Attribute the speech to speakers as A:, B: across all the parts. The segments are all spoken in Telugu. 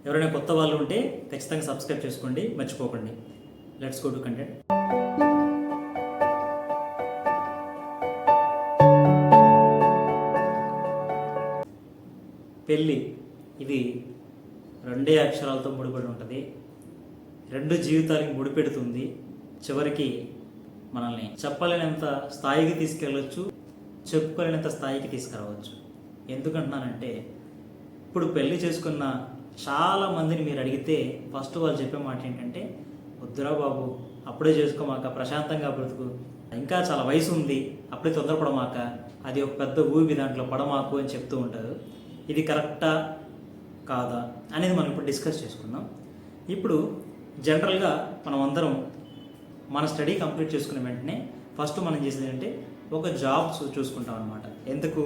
A: ఎవరైనా కొత్త వాళ్ళు ఉంటే ఖచ్చితంగా సబ్స్క్రైబ్ చేసుకోండి, మర్చిపోకండి. Let's go to content. పెళ్ళి ఇది రెండే అక్షరాలతో ముడిపడి ఉంటుంది. రెండు జీవితాలకి ముడిపెడుతుంది. చివరికి మనల్ని చెప్పలేనంత స్థాయికి తీసుకెళ్ళవచ్చు, చెప్పుకోలేనంత స్థాయికి తీసుకురావచ్చు. ఎందుకంటున్నానంటే, ఇప్పుడు పెళ్లి చేసుకున్న చాలామందిని మీరు అడిగితే ఫస్ట్ వాళ్ళు చెప్పే మాట ఏంటంటే, వద్దురా బాబు, అప్పుడే చేసుకోమాక, ప్రశాంతంగా బ్రతుకు, ఇంకా చాలా వయసు ఉంది, అప్పుడే తొందరపడమాక, అది ఒక పెద్ద ఊబి, దాంట్లో పడమాకు అని చెప్తూ ఉంటారు. ఇది కరెక్టా కాదా అనేది మనం ఇప్పుడు డిస్కస్ చేసుకుందాం. ఇప్పుడు జనరల్గా మనం అందరం మన స్టడీ కంప్లీట్ చేసుకున్న వెంటనే ఫస్ట్ మనం చేసేది అంటే ఒక జాబ్ చూసుకుంటాం అనమాట. ఎందుకు?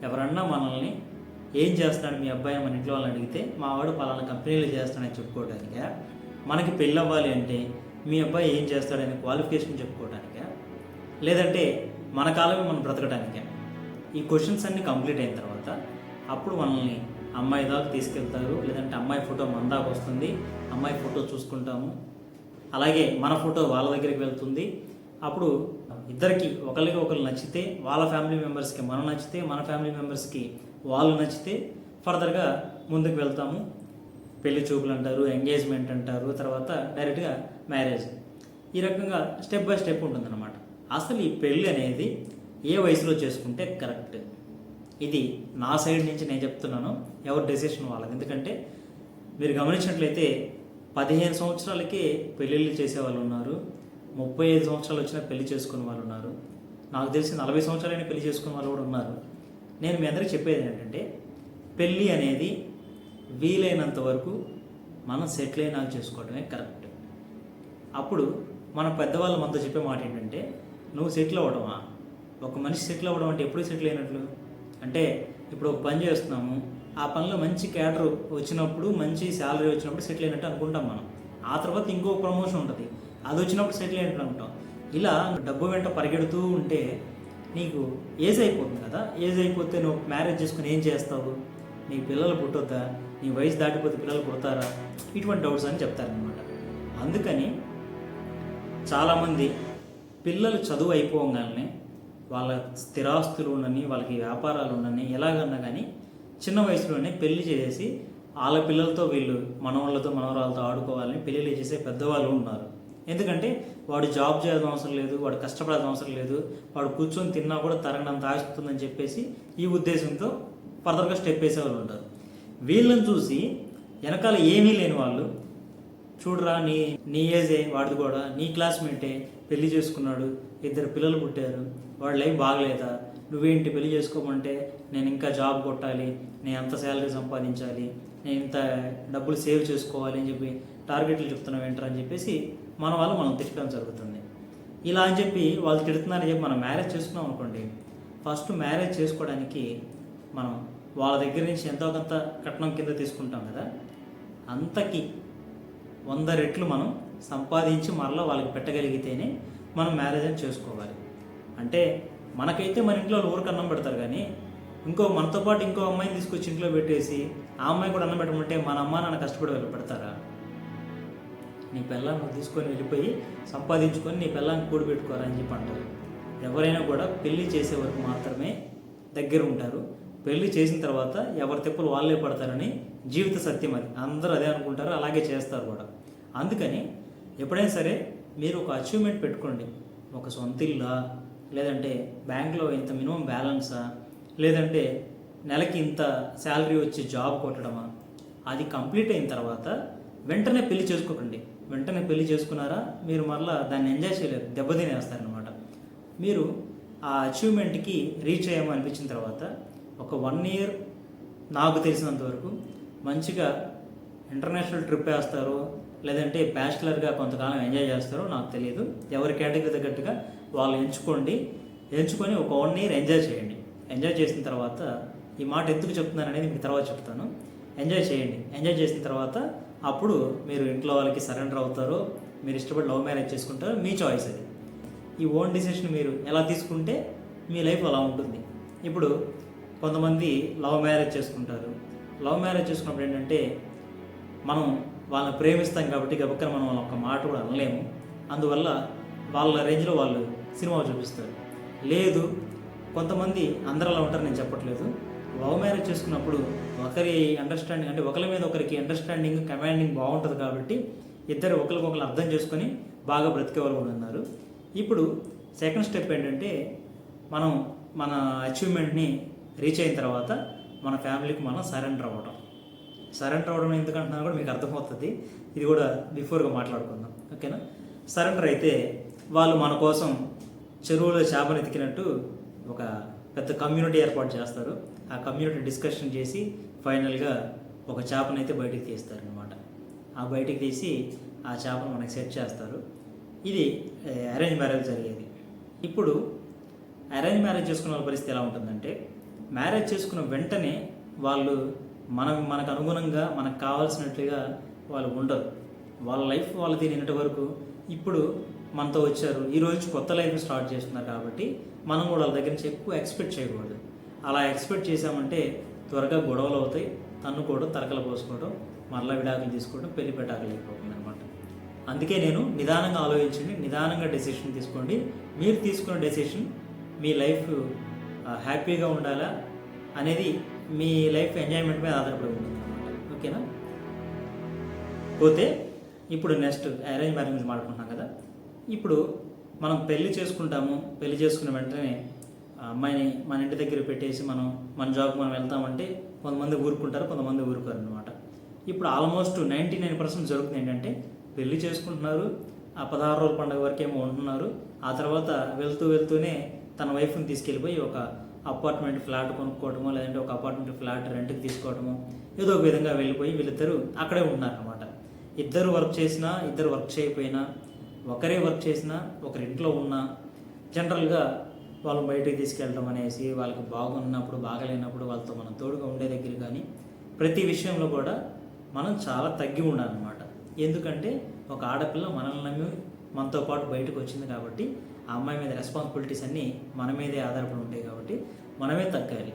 A: ఎవరన్నా మనల్ని ఏం చేస్తున్నాడు మీ అబ్బాయి మన ఇంట్లో వాళ్ళని అడిగితే, మా వాడు పలానా కంపెనీలో చేస్తాడని చెప్పుకోవడానికా, మనకి పెళ్ళి అవ్వాలి అంటే మీ అబ్బాయి ఏం చేస్తాడని క్వాలిఫికేషన్ చెప్పుకోవడానికా, లేదంటే మన కాలమే మనం బ్రతకడానికా? ఈ క్వశ్చన్స్ అన్నీ కంప్లీట్ అయిన తర్వాత అప్పుడు మనల్ని అమ్మాయి దాకా తీసుకెళ్తారు, లేదంటే అమ్మాయి ఫోటో మన దాకా వస్తుంది, అమ్మాయి ఫోటో చూసుకుంటాము, అలాగే మన ఫోటో వాళ్ళ దగ్గరికి వెళ్తుంది. అప్పుడు ఇద్దరికి ఒకరికి ఒకరు నచ్చితే, వాళ్ళ ఫ్యామిలీ మెంబర్స్కి మనం నచ్చితే, మన ఫ్యామిలీ మెంబర్స్కి వాళ్ళు నచ్చితే ఫర్దర్గా ముందుకు వెళ్తాము. పెళ్లి చూపులు అంటారు, ఎంగేజ్మెంట్ అంటారు, తర్వాత డైరెక్ట్గా మ్యారేజ్. ఈ రకంగా స్టెప్ బై స్టెప్ ఉంటుందన్నమాట. అసలు ఈ పెళ్ళి అనేది ఏ వయసులో చేసుకుంటే కరెక్ట్? ఇది నా సైడ్ నుంచి నేను చెప్తున్నాను, ఎవరి డెసిషన్ వాళ్ళది. ఎందుకంటే మీరు గమనించినట్లయితే 15 సంవత్సరాలకే పెళ్ళిళ్ళు చేసేవాళ్ళు ఉన్నారు, 35 సంవత్సరాలు వచ్చినా పెళ్లి చేసుకునే వాళ్ళు ఉన్నారు, నాకు తెలిసి 40 సంవత్సరాలైనా పెళ్లి చేసుకునే వాళ్ళు కూడా ఉన్నారు. నేను మీ అందరికీ చెప్పేది ఏంటంటే, పెళ్ళి అనేది వీలైనంత వరకు మనం సెటిల్ అయినాక చేసుకోవడమే కరెక్ట్. అప్పుడు మన పెద్దవాళ్ళు మనతో చెప్పే మాట ఏంటంటే, నువ్వు సెటిల్ అవ్వడమా? ఒక మనిషి సెటిల్ అవ్వడం అంటే ఎప్పుడు సెటిల్ అయినట్లు? అంటే ఇప్పుడు ఒక పని చేస్తున్నాము, ఆ పనిలో మంచి క్యాడర్ వచ్చినప్పుడు, మంచి శాలరీ వచ్చినప్పుడు సెటిల్ అయినట్టు అనుకుంటాం మనం. ఆ తర్వాత ఇంకో ప్రమోషన్ ఉంటుంది, అది వచ్చినప్పుడు సెటిల్ అయినట్టు అనుకుంటాం. ఇలా డబ్బు వెంట పరిగెడుతూ ఉంటే నీకు ఏజ్ అయిపోతుంది కదా. ఏజ్ అయిపోతే నువ్వు మ్యారేజ్ చేసుకుని ఏం చేస్తావు? నీకు పిల్లలు పుట్టొద్దా? నీ వయసు దాటిపోతే పిల్లలు పుడతారా? ఇటువంటి డౌట్స్ అని చెప్తారనమాట. అందుకని చాలామంది పిల్లలు చదువు అయిపోగానే వాళ్ళ స్థిరాస్తులు ఉండని, వాళ్ళకి వ్యాపారాలు ఉండని, ఎలాగన్నా కానీ చిన్న వయసులోనే పెళ్లి చేసేసి వాళ్ళ పిల్లలతో వీళ్ళు మనవాళ్ళతో మనవరాలతో ఆడుకోవాలని పెళ్ళిళ్ళు చేసే పెద్దవాళ్ళు ఉన్నారు. ఎందుకంటే వాడు జాబ్ చేయాల్సిన అవసరం లేదు, వాడు కష్టపడాల్సిన అవసరం లేదు, వాడు కూర్చొని తిన్నా కూడా తరగనంత ఆస్తుందని చెప్పేసి ఈ ఉద్దేశంతో ఫర్దర్గా స్టెప్ వేసేవాళ్ళు ఉంటారు. వీళ్ళని చూసి వెనకాల ఏమీ లేని వాళ్ళు, చూడరా నీ ఏజే, వాడిది కూడా నీ క్లాస్మేటే పెళ్లి చేసుకున్నాడు, 2 పిల్లలు పుట్టారు, వాడి లైఫ్ బాగలేదా, నువ్వేంటి పెళ్లి చేసుకోమంటే నేను ఇంకా జాబ్ కొట్టాలి, నేను అంత శాలరీ సంపాదించాలి, నేను ఇంత డబ్బులు సేవ్ చేసుకోవాలి అని చెప్పి టార్గెట్లు చెప్తున్నావు ఏంటరా అని చెప్పేసి మన వాళ్ళు మనం తిట్టడం జరుగుతుంది. ఇలా అని చెప్పి వాళ్ళు తిడుతున్నారని చెప్పి మనం మ్యారేజ్ చేసుకున్నాం అనుకోండి, ఫస్ట్ మ్యారేజ్ చేసుకోవడానికి మనం వాళ్ళ దగ్గర నుంచి ఎంతో కొంత కట్నం కింద తీసుకుంటాం కదా, అంతకి 100 రెట్లు మనం సంపాదించి మరలా వాళ్ళకి పెట్టగలిగితేనే మనం మ్యారేజ్ అని చేసుకోవాలి. అంటే మనకైతే మన ఇంట్లో ఊరికి అన్నం పెడతారు, కానీ మనతో పాటు ఇంకో అమ్మాయిని తీసుకొచ్చి ఇంట్లో పెట్టేసి ఆ అమ్మాయి కూడా అన్నం పెట్టమంటే మన అమ్మ నాన్న కష్టపడి వెళ్ళి పెడతారా? నీ పిల్లని నువ్వు తీసుకొని వెళ్ళిపోయి సంపాదించుకొని నీ పిల్లని కూడి పెట్టుకోరా అని చెప్పి అంటారు. ఎవరైనా కూడా పెళ్లి చేసే వరకు మాత్రమే దగ్గర ఉంటారు. పెళ్లి చేసిన తర్వాత ఎవరి తెప్పులు వాళ్ళే పడతారని జీవిత సత్యం అది. అందరూ అదే అనుకుంటారు, అలాగే చేస్తారు కూడా. అందుకని ఎప్పుడైనా సరే మీరు ఒక అచీవ్మెంట్ పెట్టుకోండి. ఒక సొంత ఇల్లా, లేదంటే బ్యాంక్లో ఇంత మినిమం బ్యాలెన్సా, లేదంటే నెలకి ఇంత శాలరీ వచ్చి జాబ్ కొట్టడమా, అది కంప్లీట్ అయిన తర్వాత వెంటనే పెళ్లి చేసుకోకండి. వెంటనే పెళ్లి చేసుకున్నారా మీరు మరలా దాన్ని ఎంజాయ్ చేయలేరు, దెబ్బతినేస్తారనమాట. మీరు ఆ అచీవ్మెంట్కి రీచ్ అయ్యామనిపించిన తర్వాత ఒక 1 ఇయర్ నాకు తెలిసినంత వరకు మంచిగా ఇంటర్నేషనల్ ట్రిప్ వేస్తారో, లేదంటే బ్యాచిలర్గా కొంతకాలం ఎంజాయ్ చేస్తారో నాకు తెలియదు. ఎవరి కేటగిరీ తగ్గట్టుగా వాళ్ళు ఎంచుకొని ఒక 1 ఇయర్ ఎంజాయ్ చేయండి. ఎంజాయ్ చేసిన తర్వాత, ఈ మాట ఎందుకు చెప్తున్నాను అనేది మీకు తర్వాత చెప్తాను. ఎంజాయ్ చేయండి. ఎంజాయ్ చేసిన తర్వాత అప్పుడు మీరు ఇంట్లో వాళ్ళకి సరెండర్ అవుతారో, మీరు ఇష్టపడి లవ్ మ్యారేజ్ చేసుకుంటారో మీ చాయిస్ అది. ఈ ఓన్ డిసిషన్ మీరు ఎలా తీసుకుంటే మీ లైఫ్ అలా ఉంటుంది. ఇప్పుడు కొంతమంది లవ్ మ్యారేజ్ చేసుకుంటారు. లవ్ మ్యారేజ్ చేసుకున్నప్పుడు ఏంటంటే మనం వాళ్ళని ప్రేమిస్తాం కాబట్టి గబక్కన మనం వాళ్ళ ఒక్క మాట కూడా అనలేము. అందువల్ల వాళ్ళ రేంజ్లో వాళ్ళు సినిమా చూపిస్తారు. లేదు, కొంతమంది అందరూ అలా ఉంటారు నేను చెప్పట్లేదు. లవ్ మ్యారేజ్ చేసుకున్నప్పుడు ఒకరి అండర్స్టాండింగ్ అంటే ఒకరి మీద ఒకరికి అండర్స్టాండింగ్ కమాండింగ్ బాగుంటుంది కాబట్టి ఇద్దరు ఒకరికొకరు అర్థం చేసుకొని బాగా బ్రతికే వాళ్ళు కూడా ఉన్నారు. ఇప్పుడు సెకండ్ స్టెప్ ఏంటంటే మనం మన అచీవ్మెంట్ని రీచ్ అయిన తర్వాత మన ఫ్యామిలీకి మనం సరెండర్ అవ్వడం ఎందుకంటున్నా కూడా మీకు అర్థమవుతుంది. ఇది కూడా బిఫోర్గా మాట్లాడుకుందాం, ఓకేనా? సరెండర్ అయితే వాళ్ళు మన కోసం చెరువులో చేపను ఎతికినట్టు ఒక పెద్ద కమ్యూనిటీ ఏర్పాటు చేస్తారు. ఆ కమ్యూనిటీ డిస్కషన్ చేసి ఫైనల్గా ఒక చేపను అయితే బయటికి తీస్తారనమాట. ఆ బయటికి తీసి ఆ చేపను మనకి సెట్ చేస్తారు. ఇది అరేంజ్ మ్యారేజ్ జరిగేది. ఇప్పుడు అరేంజ్ మ్యారేజ్ చేసుకున్న వాళ్ళ పరిస్థితి ఎలా ఉంటుందంటే, మ్యారేజ్ చేసుకున్న వెంటనే వాళ్ళు మనకు అనుగుణంగా మనకు కావాల్సినట్లుగా వాళ్ళు ఉండరు. వాళ్ళ లైఫ్ వాళ్ళది నిన్నటి వరకు. ఇప్పుడు మనతో వచ్చారు, ఈ రోజు కొత్త లైఫ్ స్టార్ట్ చేస్తున్నారు కాబట్టి మనం కూడా వాళ్ళ దగ్గర నుంచి ఎక్కువ ఎక్స్పెక్ట్ చేయకూడదు. అలా ఎక్స్పెక్ట్ చేసామంటే త్వరగా గొడవలు అవుతాయి, తన్నుకోవడం, తరకలు పోసుకోవడం, మరలా విడాకులు తీసుకోవడం, పెళ్లి పెటాకులు అయిపోతుంది అనమాట. అందుకే నేను నిదానంగా ఆలోచించండి, నిదానంగా డెసిషన్ తీసుకోండి. మీరు తీసుకున్న డెసిషన్ మీ లైఫ్ హ్యాపీగా ఉండాలా అనేది మీ లైఫ్ ఎంజాయ్మెంట్ మీద ఆధారపడి ఉంటుంది అనమాట, ఓకేనా? పోతే ఇప్పుడు నెక్స్ట్ అరేంజ్ మ్యారేజ్ గురించి మాట్లాడుకుంటున్నాం కదా. ఇప్పుడు మనం పెళ్లి చేసుకుంటాము, పెళ్లి చేసుకున్న వెంటనే అమ్మాయిని మన ఇంటి దగ్గర పెట్టేసి మన జాబ్కి మనం వెళ్తామంటే కొంతమంది ఊరుకుంటారు, కొంతమంది ఊరుకోరు అనమాట. ఇప్పుడు ఆల్మోస్ట్ 99% జరుగుతుంది ఏంటంటే, పెళ్లి చేసుకుంటున్నారు, ఆ 16 రోజుల పండుగ వరకేమో ఉంటున్నారు, ఆ తర్వాత వెళ్తూనే తన వైఫ్ని తీసుకెళ్ళిపోయి ఒక అపార్ట్మెంట్ ఫ్లాట్ కొనుక్కోవడమో, లేదంటే ఒక అపార్ట్మెంట్ ఫ్లాట్ రెంట్కి తీసుకోవడమో, ఏదో ఒక విధంగా వెళ్ళిపోయి వీళ్ళిద్దరూ అక్కడే ఉంటున్నారనమాట. ఇద్దరు వర్క్ చేసినా, ఇద్దరు వర్క్ చేయకపోయినా, ఒకరే వర్క్ చేసినా, ఒకరింట్లో ఉన్నా, జనరల్గా వాళ్ళు బయటకు తీసుకెళ్ళడం అనేసి వాళ్ళకి బాగున్నప్పుడు, బాగలేనప్పుడు వాళ్ళతో మనం తోడుగా ఉండే దగ్గర కానీ ప్రతి విషయంలో కూడా మనం చాలా తగ్గి ఉండాలన్నమాట. ఎందుకంటే ఒక ఆడపిల్ల మనల్ని నమ్మి మనతో పాటు బయటకు వచ్చింది కాబట్టి ఆ అమ్మాయి మీద రెస్పాన్సిబిలిటీస్ అన్నీ మన మీదే ఆధారపడి ఉంటాయి కాబట్టి మనమే తగ్గాలి.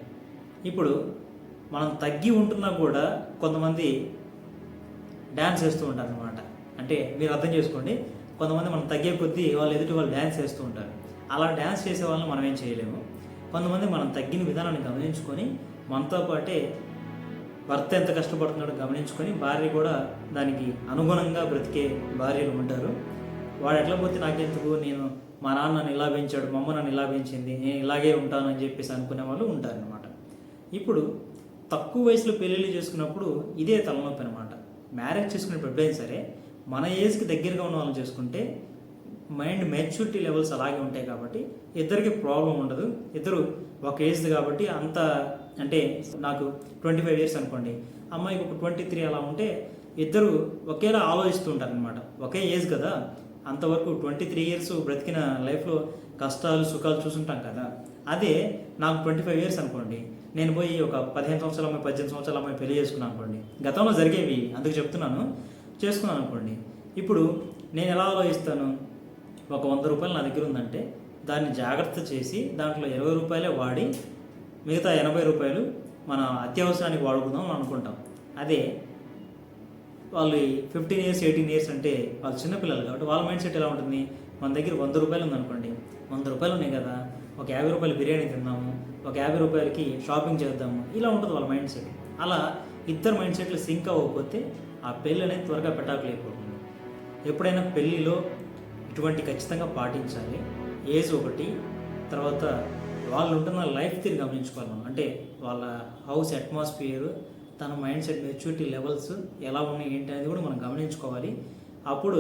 A: ఇప్పుడు మనం తగ్గి ఉంటున్నా కూడా కొంతమంది డ్యాన్స్ వేస్తూ ఉంటారు అనమాట. అంటే మీరు అర్థం చేసుకోండి, కొంతమంది మనం తగ్గే కొద్దీ ఎదుటి వాళ్ళు డ్యాన్స్ వేస్తూ ఉంటారు. అలా డ్యాన్స్ చేసే వాళ్ళని మనం ఏం చేయలేము. కొంతమంది మనం తగ్గిన విధానాన్ని గమనించుకొని మనతో పాటే భర్త ఎంత కష్టపడుతున్నాడో గమనించుకొని భార్య కూడా దానికి అనుగుణంగా బ్రతికే భార్యలు ఉంటారు. వాడు ఎట్లా పోతే నాకెందుకు, నేను మా నాన్న నన్ను ఇలా పెంచాడు, మా అమ్మ నన్ను ఇలా పెంచింది, నేను ఇలాగే ఉంటాను అని చెప్పేసి అనుకునే వాళ్ళు ఉంటారనమాట. ఇప్పుడు తక్కువ వయసులో పెళ్ళిళ్ళు చేసుకున్నప్పుడు ఇదే తలనొప్పి అనమాట. మ్యారేజ్ చేసుకునేప్పుడు ఎప్పుడైనా సరే మన ఏజ్కి దగ్గరగా ఉన్న వాళ్ళని చేసుకుంటే మైండ్ మెచ్యూరిటీ లెవెల్స్ అలాగే ఉంటాయి కాబట్టి ఇద్దరికి ప్రాబ్లం ఉండదు. ఇద్దరు ఒక ఏజ్ కాబట్టి అంత, అంటే నాకు 25 years అనుకోండి, అమ్మాయికి ఒక 23 అలా ఉంటే ఇద్దరు ఒకేలా ఆలోచిస్తూ ఉంటారు అనమాట. ఒకే ఏజ్ కదా, అంతవరకు 23 years బ్రతికిన లైఫ్లో కష్టాలు సుఖాలు చూసుంటాం కదా. అదే నాకు 25 years అనుకోండి, నేను పోయి ఒక 15 సంవత్సరాల అమ్మాయి, 18 సంవత్సరాల అమ్మాయి పెళ్లి చేసుకున్నాను అనుకోండి, గతంలో జరిగేవి అందుకు చెప్తున్నాను, చేసుకున్నాను అనుకోండి. ఇప్పుడు నేను ఎలా ఆలోచిస్తాను, ఒక 100 రూపాయలు నా దగ్గర ఉందంటే దాన్ని జాగ్రత్త చేసి దాంట్లో 20 రూపాయలే వాడి మిగతా 80 రూపాయలు మన అత్యవసరానికి వాడుకుందాం అని అనుకుంటాం. అదే వాళ్ళు 15 years 18 years అంటే వాళ్ళు చిన్నపిల్లలు కాబట్టి వాళ్ళ మైండ్ సెట్ ఎలా ఉంటుంది, మన దగ్గర 100 రూపాయలు ఉందనుకోండి, 100 రూపాయలు ఉన్నాయి కదా, ఒక 50 రూపాయలు బిర్యానీ తిందాము, ఒక 50 రూపాయలకి షాపింగ్ చేద్దాము, ఇలా ఉంటుంది వాళ్ళ మైండ్ సెట్. అలా ఇద్దరు మైండ్ సెట్లు సింక్ అవ్వకపోతే ఆ పెళ్ళి అనేది త్వరగా పెటాకులేకపోతుంది. ఎప్పుడైనా పెళ్ళిలో ఇటువంటి ఖచ్చితంగా పాటించాలి. ఏజ్ ఒకటి, తర్వాత వాళ్ళు ఉంటున్న లైఫ్ తీరు గమనించుకోవాలి మనం. అంటే వాళ్ళ హౌస్ అట్మాస్ఫియర్, తన మైండ్ సెట్ మెచ్యూరిటీ లెవెల్స్ ఎలా ఉన్నాయి ఏంటి అనేది కూడా మనం గమనించుకోవాలి. అప్పుడు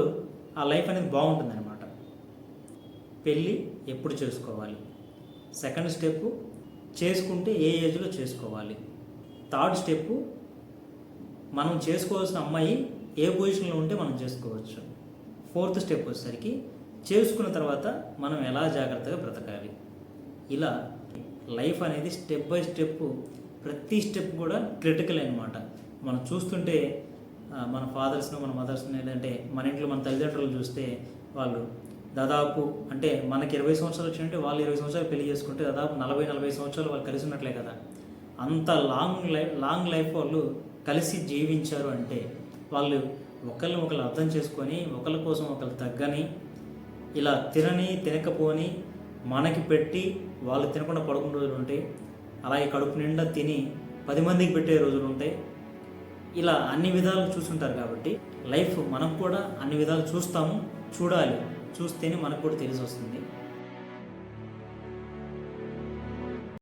A: ఆ లైఫ్ అనేది బాగుంటుంది అనమాట. పెళ్ళి ఎప్పుడు చేసుకోవాలి, సెకండ్ స్టెప్ చేసుకుంటే ఏ ఏజ్లో చేసుకోవాలి, థర్డ్ స్టెప్ మనం చేసుకోవాల్సిన అమ్మాయి ఏ పొజిషన్లో ఉంటే మనం చేసుకోవచ్చు, ఫోర్త్ స్టెప్ వచ్చేసరికి చేసుకున్న తర్వాత మనం ఎలా జాగ్రత్తగా బ్రతకాలి. ఇలా లైఫ్ అనేది స్టెప్ బై స్టెప్, ప్రతి స్టెప్ కూడా క్రిటికల్ అనమాట. మనం చూస్తుంటే మన ఫాదర్స్ను, మన మదర్స్ని, లేదంటే మన ఇంట్లో మన తల్లిదండ్రులు చూస్తే వాళ్ళు దాదాపు, అంటే మనకి 20 సంవత్సరాలు వచ్చినట్టే వాళ్ళు 20 సంవత్సరాలు పెళ్లి చేసుకుంటే దాదాపు 40-40 సంవత్సరాలు వాళ్ళు కలిసి ఉన్నట్లే కదా. అంత లాంగ్ లైఫ్ వాళ్ళు కలిసి జీవించారు అంటే వాళ్ళు ఒకరిని ఒకరు అర్థం చేసుకొని ఒకరి కోసం ఒకరు తగ్గని, ఇలా తినకపోని మనకి పెట్టి వాళ్ళు తినకుండా పడుకునే రోజులు ఉంటాయి. అలాగే కడుపు నిండా తిని 10 మందికి పెట్టే రోజులు ఉంటాయి. ఇలా అన్ని విధాలు చూస్తుంటారు కాబట్టి లైఫ్ మనం కూడా అన్ని విధాలు చూస్తాము, చూడాలి. చూస్తేనే మనకు కూడా తెలిసి వస్తుంది.